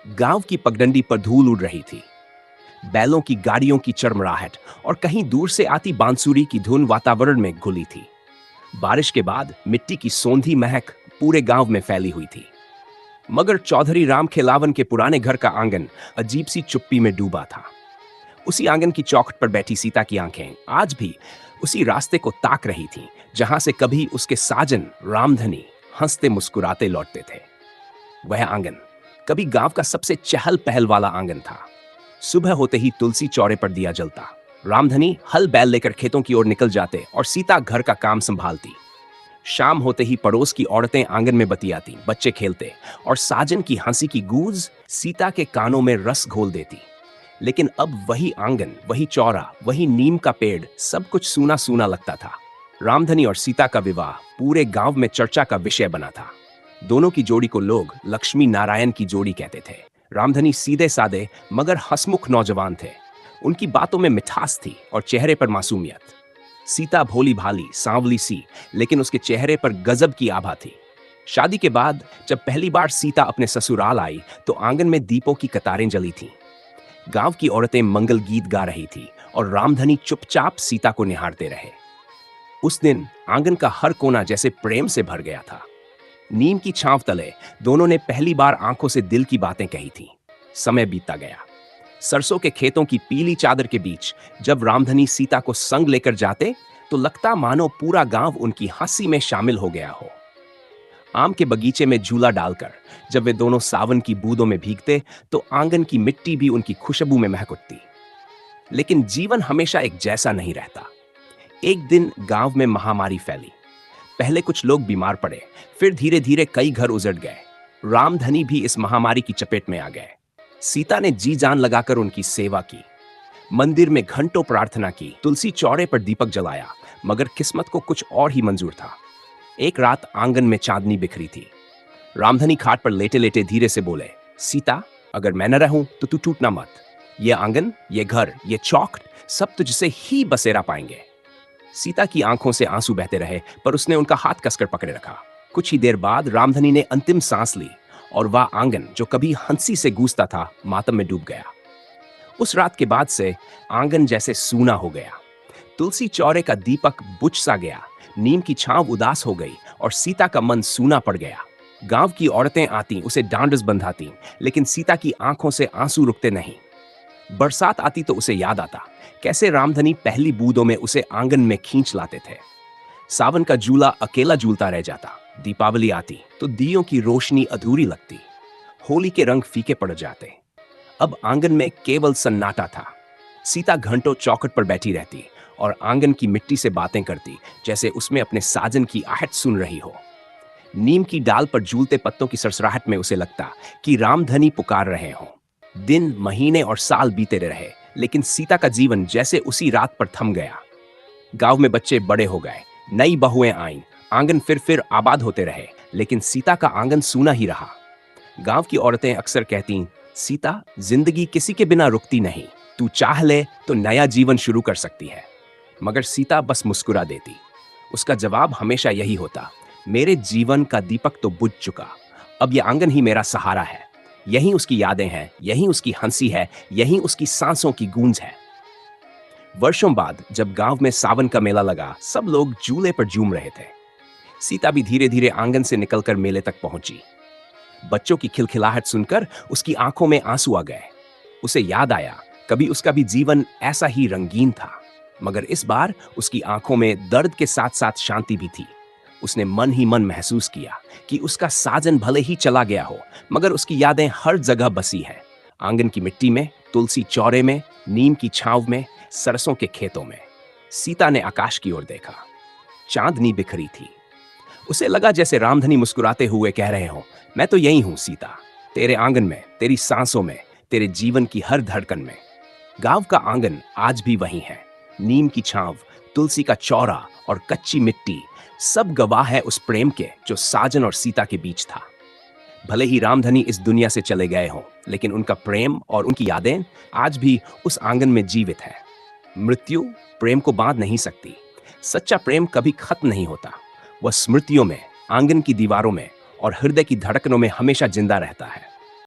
गांव की पगडंडी पर धूल उड़ रही थी। बैलों की गाड़ियों की चरमराहट और कहीं दूर से आती बांसुरी की धुन वातावरण में घुली थी। बारिश के बाद मिट्टी की सौंधी महक पूरे गांव में फैली हुई थी। मगर चौधरी राम खेलावन के पुराने घर का आंगन अजीब सी चुप्पी में डूबा था। उसी आंगन की चौखट पर बैठी सीता की आंखें आज भी उसी रास्ते को ताक रही थीं, जहां से कभी उसके साजन रामधनी हंसते मुस्कुराते लौटते थे। वह आंगन कभी गांव का सबसे चहल पहल वाला आंगन था। सुबह होते ही तुलसी चौरे पर दिया जलता, रामधनी हल बैल लेकर खेतों की ओर निकल जाते और सीता घर का काम संभालती। शाम होते ही पड़ोस की औरतें आंगन में बतियाती, बच्चे खेलते और साजन की हंसी की गूंज सीता के कानों में रस घोल देती। लेकिन अब वही आंगन, वही चौरा, वही नीम का पेड़, सब कुछ सूना सूना लगता था। रामधनी और सीता का विवाह पूरे गांव में चर्चा का विषय बना था। दोनों की जोड़ी को लोग लक्ष्मी नारायण की जोड़ी कहते थे। रामधनी सीधे साधे मगर हंसमुख नौजवान थे। उनकी बातों में मिठास थी और चेहरे पर मासूमियत। सीता भोली भाली सांवली सी, लेकिन उसके चेहरे पर गजब की आभा थी। शादी के बाद जब पहली बार सीता अपने ससुराल आई तो आंगन में दीपों की कतारें जली थीं। गांव की औरतें मंगल गीत गा रही थी और रामधनी चुपचाप सीता को निहारते रहे। उस दिन आंगन का हर कोना जैसे प्रेम से भर गया था। नीम की छांव तले दोनों ने पहली बार आंखों से दिल की बातें कही थीं। समय बीतता गया। सरसों के खेतों की पीली चादर के बीच जब रामधनी सीता को संग लेकर जाते तो लगता मानो पूरा गांव उनकी हंसी में शामिल हो गया हो। आम के बगीचे में झूला डालकर जब वे दोनों सावन की बूंदों में भीगते तो आंगन की मिट्टी भी उनकी खुशबू में महक उठती। लेकिन जीवन हमेशा एक जैसा नहीं रहता। एक दिन गांव में महामारी फैली। पहले कुछ लोग बीमार पड़े, फिर धीरे धीरे कई घर उजड़ गए। रामधनी भी इस महामारी की चपेट में आ गए। सीता ने जी जान लगाकर उनकी सेवा की, मंदिर में घंटों प्रार्थना की, तुलसी चौरे पर दीपक जलाया, मगर किस्मत को कुछ और ही मंजूर था। एक रात आंगन में चांदनी बिखरी थी। रामधनी खाट पर लेटे लेटे धीरे से बोले, सीता, अगर मैं न रहूं तो तू टूटना मत। ये आंगन, ये घर, ये चौखट सब तुझसे ही बसेरा पाएंगे। सीता की आंखों से आंसू बहते रहे, पर उसने उनका हाथ कसकर पकड़े रखा। कुछ ही देर बाद रामधनी ने अंतिम सांस ली और वह आंगन जो कभी हंसी से गूंजता था मातम में डूब गया। उस रात के बाद से आंगन जैसे सूना हो गया। तुलसी चौरे का दीपक बुझ सा गया, नीम की छांव उदास हो गई और सीता का मन सूना पड़ गया। गांव की औरतें आती, उसे डांडस बंधाती, लेकिन सीता की आंखों से आंसू रुकते नहीं। बरसात आती तो उसे याद आता कैसे रामधनी पहली बूंदों में उसे आंगन में खींच लाते थे। सावन का झूला अकेला झूलता रह जाता। दीपावली आती तो दियों की रोशनी अधूरी लगती। होली के रंग फीके पड़ जाते। अब आंगन में केवल सन्नाटा था। सीता घंटों चौखट पर बैठी रहती और आंगन की मिट्टी से बातें करती, जैसे उसमें अपने साजन की आहट सुन रही हो। नीम की डाल पर झूलते पत्तों की सरसराहट में उसे लगता कि रामधनी पुकार रहे हों। दिन, महीने और साल बीते रहे, लेकिन सीता का जीवन जैसे उसी रात पर थम गया। गांव में बच्चे बड़े हो गए, नई बहुएं आईं, आंगन फिर आबाद होते रहे, लेकिन सीता का आंगन सूना ही रहा। गांव की औरतें अक्सर कहती, सीता, जिंदगी किसी के बिना रुकती नहीं, तू चाह ले तो नया जीवन शुरू कर सकती है। मगर सीता बस मुस्कुरा देती। उसका जवाब हमेशा यही होता, मेरे जीवन का दीपक तो बुझ चुका, अब यह आंगन ही मेरा सहारा है। यही उसकी यादें हैं, यही उसकी हंसी है, यही उसकी सांसों की गूंज है। वर्षों बाद जब गांव में सावन का मेला लगा, सब लोग झूले पर झूम रहे थे। सीता भी धीरे धीरे आंगन से निकलकर मेले तक पहुंची। बच्चों की खिलखिलाहट सुनकर उसकी आंखों में आंसू आ गए। उसे याद आया, कभी उसका भी जीवन ऐसा ही रंगीन था, मगर इस बार उसकी आंखों में दर्द के साथ साथ शांति भी थी। उसने मन ही मन महसूस किया कि उसका साजन भले ही चला गया हो, मगर उसकी यादें हर जगह बसी हैं। आंगन की मिट्टी में, तुलसी चौरे में, नीम की छांव में, सरसों के खेतों में। सीता ने आकाश की ओर देखा। चांदनी बिखरी थी। उसे लगा जैसे रामधनी मुस्कुराते हुए कह रहे हो, मैं तो यही हूं सीता, तेरे आंगन में, तेरी सांसों में, तेरे जीवन की हर धड़कन में। गांव का आंगन आज भी वही है। नीम की छांव, तुलसी का चौरा और कच्ची मिट्टी सब गवाह है उस प्रेम के जो साजन और सीता के बीच था। भले ही रामधनी इस दुनिया से चले गए हों, लेकिन उनका प्रेम और उनकी यादें आज भी उस आंगन में जीवित है। मृत्यु प्रेम को बांध नहीं सकती। सच्चा प्रेम कभी खत्म नहीं होता। वह स्मृतियों में, आंगन की दीवारों में और हृदय की धड़कनों में हमेशा जिंदा रहता है।